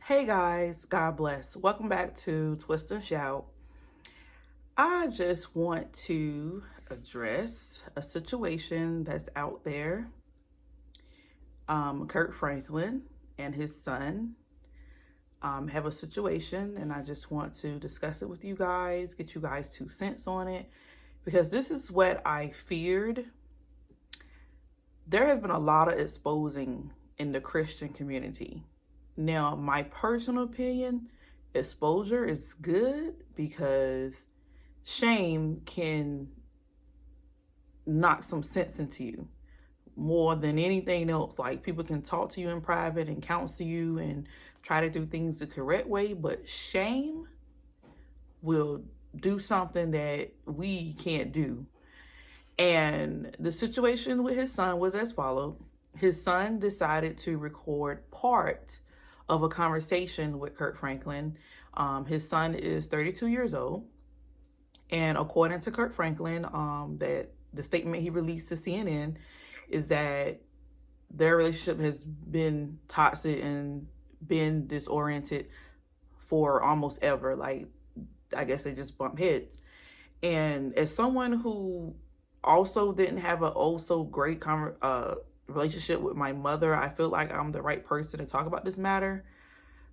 Hey guys, God bless. Welcome back to Twist and Shout. I just want to address a situation that's out there. Kirk Franklin and his son have a situation, and I just want to discuss it with you guys, get you guys 2 cents on it, because this is what I feared. There has been a lot of exposing in the Christian community. Now, my personal opinion, exposure is good because shame can knock some sense into you more than anything else. Like, people can talk to you in private and counsel you and try to do things the correct way, but shame will do something that we can't do. And the situation with his son was as followed. His son decided to record part of a conversation with Kirk Franklin. His son is 32 years old. And according to Kirk Franklin, that the statement he released to CNN is that their relationship has been toxic and been disoriented for almost ever. Like, I guess they just bump heads. And as someone who also didn't have a so great relationship with my mother, I feel like I'm the right person to talk about this matter.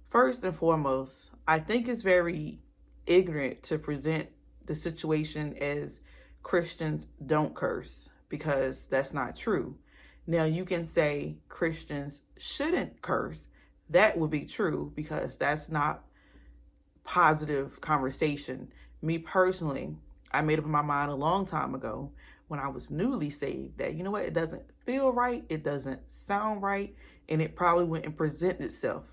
First and foremost, I think it's very ignorant to present the situation as Christians don't curse, because that's not true. Now, you can say Christians shouldn't curse. That would be true, because that's not positive conversation. Me personally, I made up my mind a long time ago when I was newly saved that, you know what, it doesn't feel right, it doesn't sound right, and it probably wouldn't present itself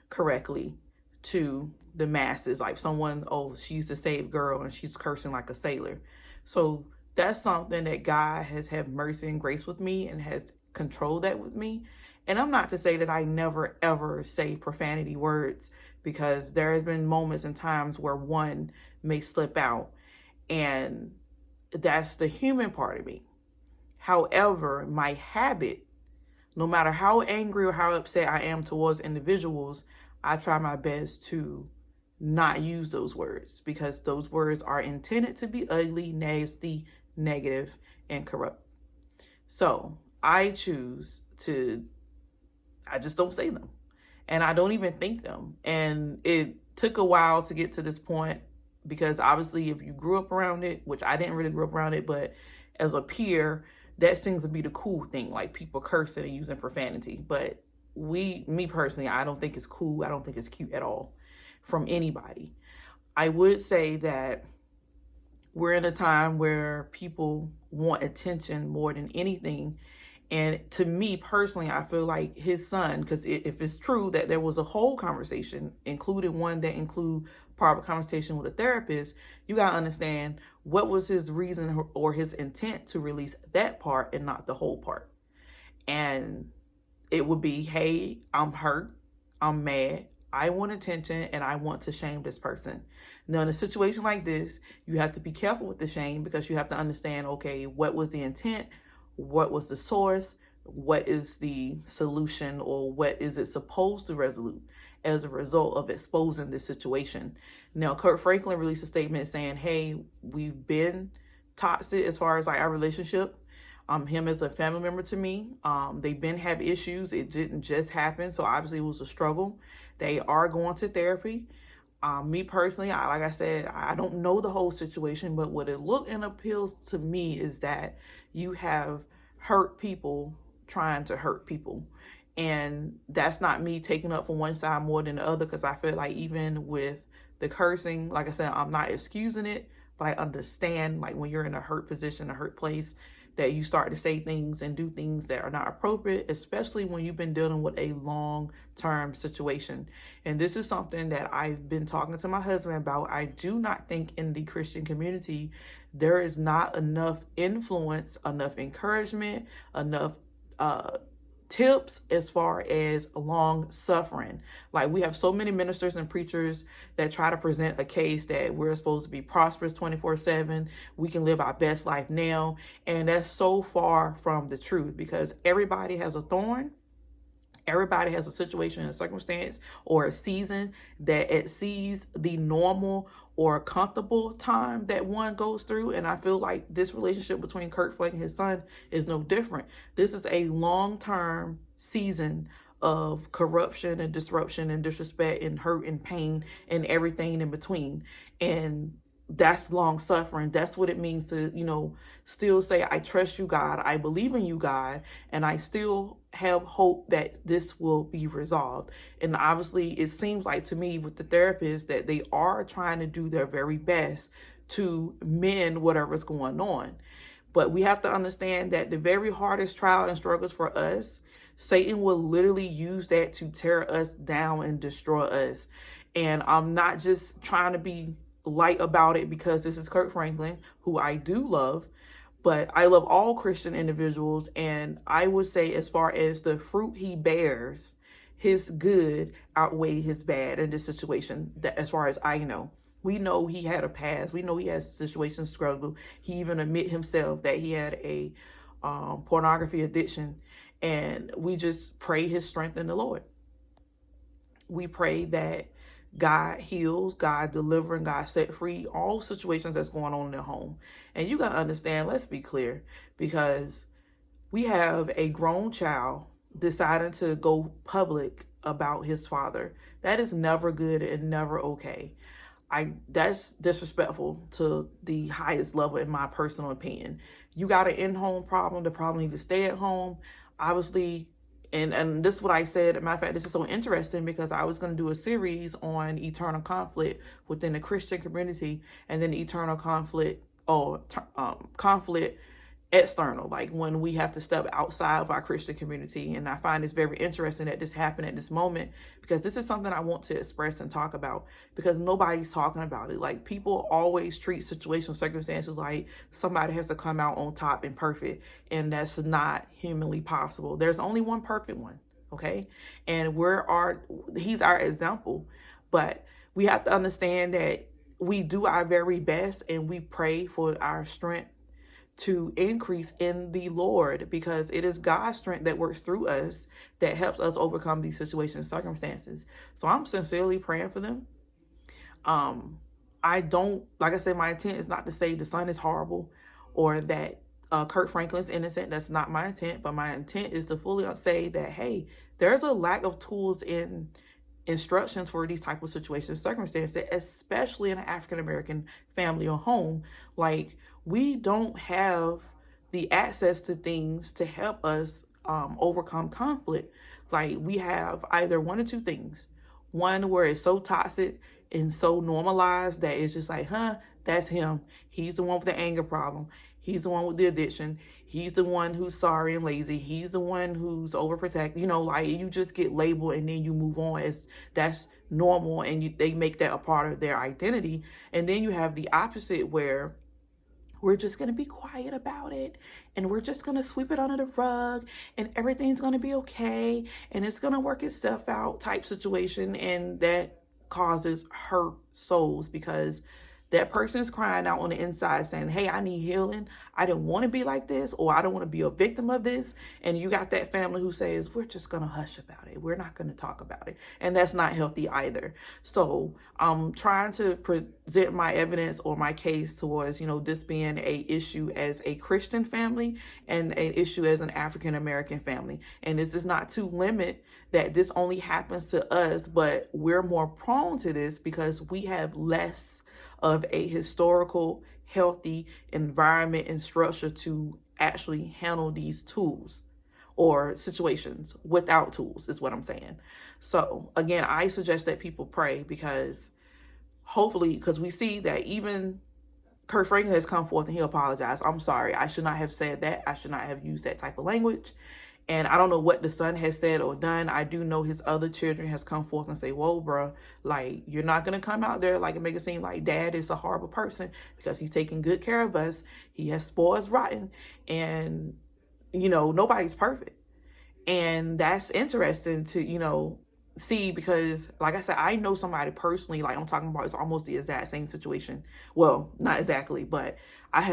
correctly to the masses. Like someone, oh, she's a saved girl and she's cursing like a sailor. So that's something that God has had mercy and grace with me and has controlled that with me. And I'm not to say that I never ever say profanity words, because there has been moments and times where one may slip out, and that's the human part of me. However, my habit, no matter how angry or how upset I am towards individuals, I try my best to not use those words, because those words are intended to be ugly, nasty, negative, and corrupt. So I just don't say them, and I don't even think them. And it took a while to get to this point, because obviously if you grew up around it, which I didn't really grow up around it, but as a peer, that seems to be the cool thing, like people cursing and using profanity. But me personally, I don't think it's cool. I don't think it's cute at all from anybody. I would say that we're in a time where people want attention more than anything. And to me personally, I feel like his son, because if it's true that there was a whole conversation, including one that include private conversation with a therapist, you got to understand what was his reason or his intent to release that part and not the whole part. And it would be, hey, I'm hurt, I'm mad, I want attention, and I want to shame this person. Now, in a situation like this, you have to be careful with the shame, because you have to understand, okay, what was the intent? What was the source? What is the solution, or what is it supposed to resolve as a result of exposing this situation? Now, Kirk Franklin released a statement saying, hey, we've been toxic as far as like our relationship. Him as a family member to me, they've been have issues. It didn't just happen. So obviously it was a struggle. They are going to therapy. Me personally, like I said, I don't know the whole situation, but what it looks and appeals to me is that you have hurt people trying to hurt people. And that's not me taking up for one side more than the other, because I feel like even with the cursing, like I said, I'm not excusing it, but I understand, like, when you're in a hurt position, a hurt place, that you start to say things and do things that are not appropriate, especially when you've been dealing with a long-term situation. And this is something that I've been talking to my husband about. I do not think in the Christian community there is not enough influence, enough encouragement, enough tips as far as long suffering. Like, we have so many ministers and preachers that try to present a case that we're supposed to be prosperous 24/7. We can live our best life now. And that's so far from the truth, because everybody has a thorn. Everybody has a situation and circumstance or a season that exceeds the normal or comfortable time that one goes through. And I feel like this relationship between Kirk Franklin and his son is no different. This is a long-term season of corruption and disruption and disrespect and hurt and pain and everything in between. And that's long suffering. That's what it means to, still say, I trust you, God. I believe in you, God. And I still have hope that this will be resolved. And obviously, it seems like to me with the therapist that they are trying to do their very best to mend whatever's going on. But we have to understand that the very hardest trial and struggles for us, Satan will literally use that to tear us down and destroy us. And I'm not just trying to be light about it because this is Kirk Franklin, who I do love, but I love all Christian individuals. And I would say, as far as the fruit he bears, his good outweigh his bad in this situation. That, as far as I know, we know he had a past. We know he has situation struggle. He even admit himself that he had a pornography addiction. And we just pray his strength in the Lord. We pray that God heals, God deliver, and God set free all situations that's going on in their home. And you got to understand, let's be clear, because we have a grown child deciding to go public about his father. That is never good and never okay. That's disrespectful to the highest level, in my personal opinion. You got an in-home problem. The problem needs to stay at home. Obviously, and this is what I said. As a matter of fact, this is so interesting because I was going to do a series on eternal conflict within the Christian community, and then eternal conflict or conflict external, like when we have to step outside of our Christian community. And I find it's very interesting that this happened at this moment, because this is something I want to express and talk about, because nobody's talking about it. Like, people always treat situations, circumstances like somebody has to come out on top and perfect, and that's not humanly possible. There's only one perfect one, okay? And he's our example. But we have to understand that we do our very best and we pray for our strength to increase in the Lord, because it is God's strength that works through us that helps us overcome these situations and circumstances. So I'm sincerely praying for them. I don't, like I said, my intent is not to say the son is horrible or that Kirk Franklin's innocent. That's not my intent. But my intent is to fully say that, hey, there's a lack of tools in instructions for these type of situations, circumstances, especially in an African-American family or home. Like, we don't have the access to things to help us overcome conflict. Like, we have either one or two things. One where it's so toxic and so normalized that it's just like, that's him. He's the one with the anger problem. He's the one with the addiction. He's the one who's sorry and lazy. He's the one who's overprotective. Like, you just get labeled and then you move on. That's normal, and they make that a part of their identity. And then you have the opposite, where we're just going to be quiet about it, and we're just going to sweep it under the rug, and everything's going to be okay, and it's going to work itself out type situation. And that causes hurt souls, because that person is crying out on the inside saying, hey, I need healing. I didn't want to be like this, or I don't want to be a victim of this. And you got that family who says, we're just going to hush about it. We're not going to talk about it. And that's not healthy either. So I'm trying to present my evidence or my case towards, this being a issue as a Christian family and an issue as an African-American family. And this is not to limit that this only happens to us, but we're more prone to this because we have less of a historical, healthy environment and structure to actually handle these tools or situations without tools, is what I'm saying. So again, I suggest that people pray, because hopefully, because we see that even Kirk Franklin has come forth and he apologized. I'm sorry, I should not have said that. I should not have used that type of language. And I don't know what the son has said or done. I do know his other children has come forth and say, whoa, bro, like, you're not going to come out there like and make it seem like dad is a horrible person, because he's taking good care of us. He has spoiled us rotten. And, nobody's perfect. And that's interesting to, see, because like I said, I know somebody personally, like I'm talking about, it's almost the exact same situation. Well, not exactly, but I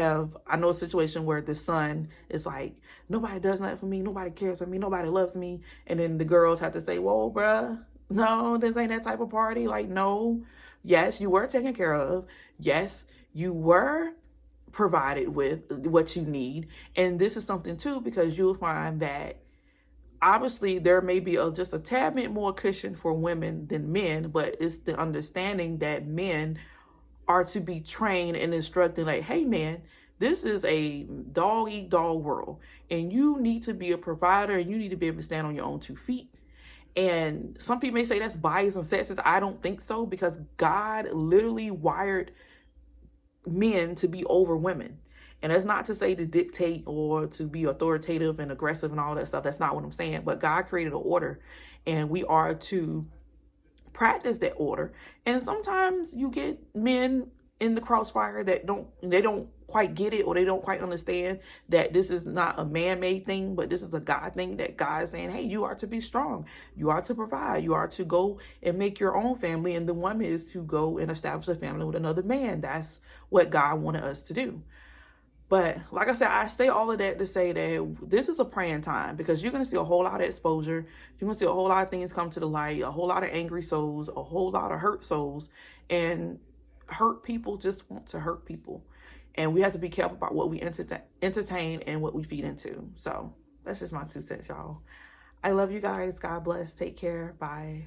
know a situation where the son is like, nobody does nothing for me, nobody cares for me, nobody loves me. And then the girls have to say, whoa, bruh, no, this ain't that type of party. Like, no, yes, you were taken care of. Yes, you were provided with what you need. And this is something too, because you'll find that obviously there may be just a tad bit more cushion for women than men, but it's the understanding that men are to be trained and instructed like, hey man, this is a dog eat dog world, and you need to be a provider, and you need to be able to stand on your own 2 feet. And some people may say that's bias and sexist. I don't think so, because God literally wired men to be over women. And that's not to say to dictate or to be authoritative and aggressive and all that stuff. That's not what I'm saying. But God created an order, and we are to practice that order. And sometimes you get men in the crossfire that don't quite get it, or they don't quite understand that this is not a man-made thing, but this is a God thing, that God is saying, hey, you are to be strong. You are to provide. You are to go and make your own family. And the woman is to go and establish a family with another man. That's what God wanted us to do. But like I said, I say all of that to say that this is a praying time, because you're going to see a whole lot of exposure. You're going to see a whole lot of things come to the light, a whole lot of angry souls, a whole lot of hurt souls. And hurt people just want to hurt people. And we have to be careful about what we entertain and what we feed into. So that's just my 2 cents, y'all. I love you guys. God bless. Take care. Bye.